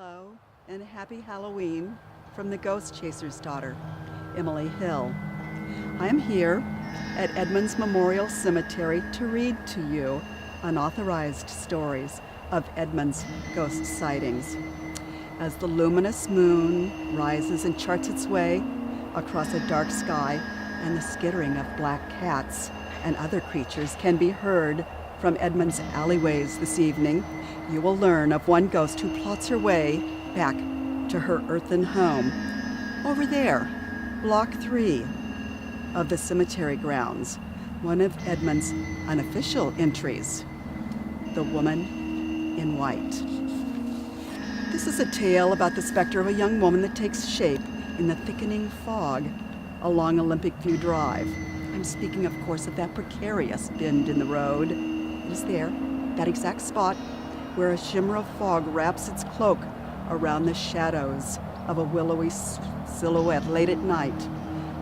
Hello and happy Halloween from the Ghost Chaser's daughter, Emily Hill. I am here at Edmonds Memorial Cemetery to read to you unauthorized stories of Edmonds ghost sightings. As the luminous moon rises and charts its way across a dark sky and the skittering of black cats and other creatures can be heard from Edmonds alleyways this evening, you will learn of one ghost who plots her way back to her earthen home. Over there, Block 3 of the cemetery grounds, one of Edmonds' unofficial entries, the woman in white. This is a tale about the specter of a young woman that takes shape in the thickening fog along Olympic View Drive. I'm speaking, of course, of that precarious bend in the road. It is there, that exact spot, where a shimmer of fog wraps its cloak around the shadows of a willowy silhouette late at night.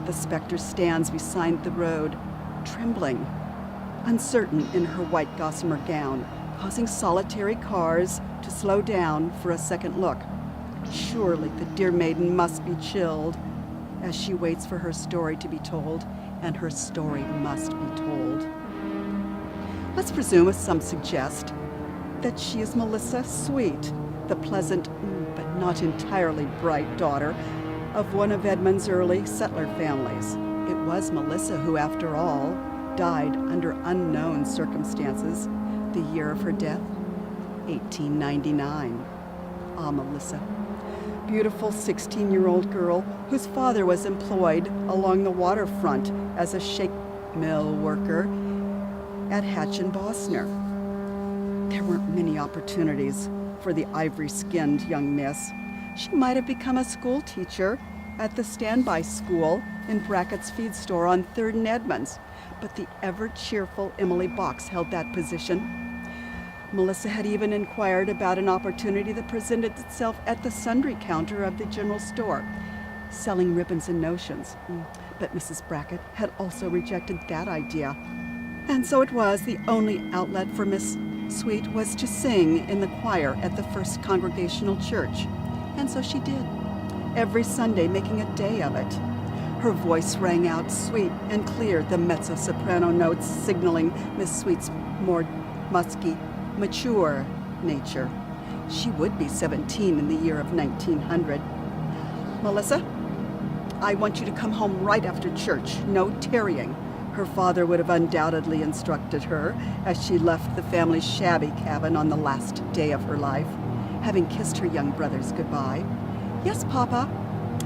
The specter stands beside the road, trembling, uncertain in her white gossamer gown, causing solitary cars to slow down for a second look. Surely the dear maiden must be chilled as she waits for her story to be told, and her story must be told. Let's presume, as some suggest, that she is Melissa Sweet, the pleasant but not entirely bright daughter of one of Edmonds' early settler families. It was Melissa who, after all, died under unknown circumstances. The year of her death, 1899. Ah, Melissa. Beautiful 16-year-old girl whose father was employed along the waterfront as a shake mill worker at Hatch and Bosner. There weren't many opportunities for the ivory-skinned young miss. She might have become a school teacher at the standby school in Brackett's feed store on 3rd and Edmonds, but the ever-cheerful Emily Box held that position. Melissa had even inquired about an opportunity that presented itself at the sundry counter of the general store, selling ribbons and notions. But Mrs. Brackett had also rejected that idea. And so it was the only outlet for Miss Sweet was to sing in the choir at the First Congregational Church. And so she did, every Sunday making a day of it. Her voice rang out sweet and clear, the mezzo-soprano notes signaling Miss Sweet's more musky, mature nature. She would be 17 in the year of 1900. Melissa, I want you to come home right after church, no tarrying. Her father would have undoubtedly instructed her as she left the family's shabby cabin on the last day of her life, having kissed her young brothers goodbye. Yes, Papa,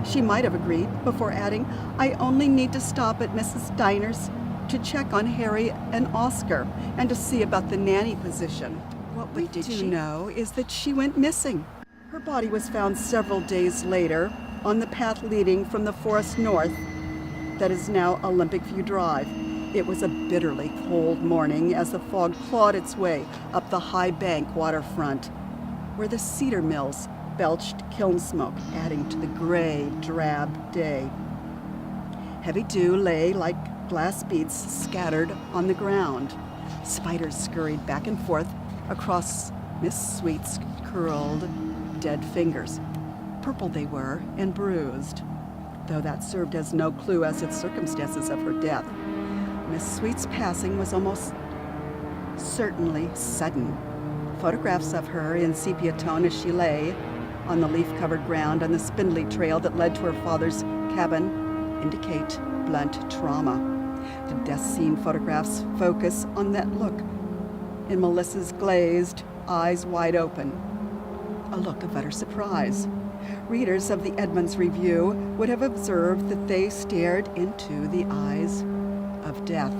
she might have agreed, before adding, I only need to stop at Mrs. Diner's to check on Harry and Oscar and to see about the nanny position. What we do know is that she went missing. Her body was found several days later on the path leading from the forest north that is now Olympic View Drive. It was a bitterly cold morning as the fog clawed its way up the high bank waterfront, where the cedar mills belched kiln smoke, adding to the gray, drab day. Heavy dew lay like glass beads scattered on the ground. Spiders scurried back and forth across Miss Sweet's curled, dead fingers. Purple they were and bruised, though that served as no clue as to the circumstances of her death. Miss Sweet's passing was almost certainly sudden. Photographs of her in sepia tone as she lay on the leaf-covered ground on the spindly trail that led to her father's cabin indicate blunt trauma. The death scene photographs focus on that look in Melissa's glazed eyes wide open, a look of utter surprise. Readers of the Edmonds Review would have observed that they stared into the eyes of death.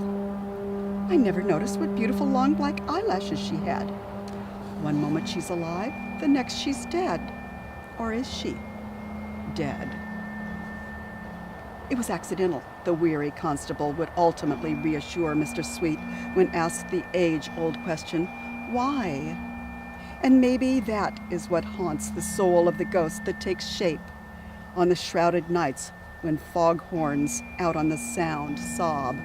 I never noticed what beautiful long black eyelashes she had. One moment she's alive, the next she's dead. Or is she dead? It was accidental, the weary constable would ultimately reassure Mr. Sweet when asked the age-old question, why? And maybe that is what haunts the soul of the ghost that takes shape on the shrouded nights when foghorns out on the sound sob.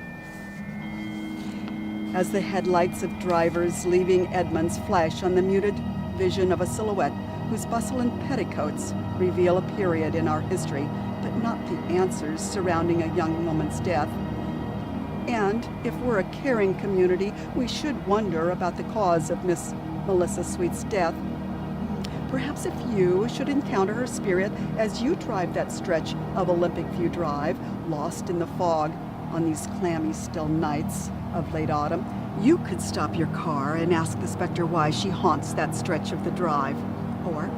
As the headlights of drivers leaving Edmonds flash on the muted vision of a silhouette whose bustle and petticoats reveal a period in our history, but not the answers surrounding a young woman's death. And if we're a caring community, we should wonder about the cause of Miss Melissa Sweet's death. Perhaps if you should encounter her spirit as you drive that stretch of Olympic View Drive, lost in the fog on these clammy, still nights of late autumn, you could stop your car and ask the specter why she haunts that stretch of the drive. Or,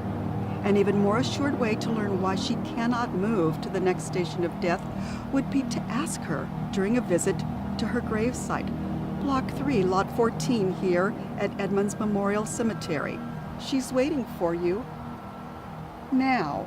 an even more assured way to learn why she cannot move to the next station of death would be to ask her during a visit to her gravesite, Block 3, Lot 14 here at Edmonds Memorial Cemetery. She's waiting for you now.